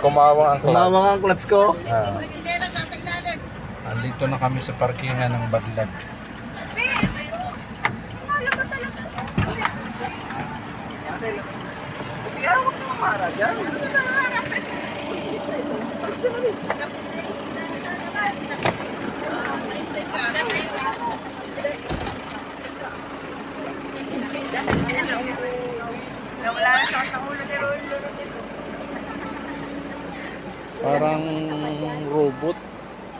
Kumawang ang clutch. Kumawang ang clutch ko. Andito na kami sa parkingan ng Badlag. Huwag mo mara dyan. Parang robot.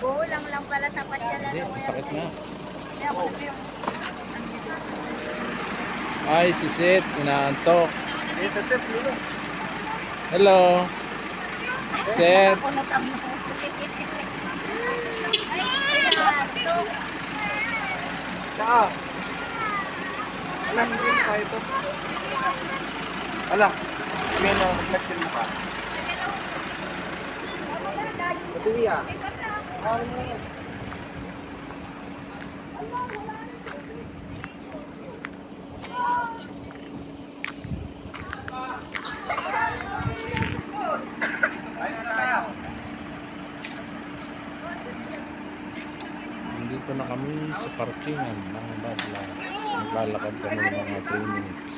Kulang lang pala sa pasyalan. Hindi, sakit na. Ay, si Seth, inaantok. Set, Lilo. Hello. Seth. Saka. Alam, hindi mo kaya ito. Ala, kami na mag-lecture mo ka. Patuloy ah. Nandito na kami sa parkingan ng Badlag. Naglalakad kami ng mga 3 minutes.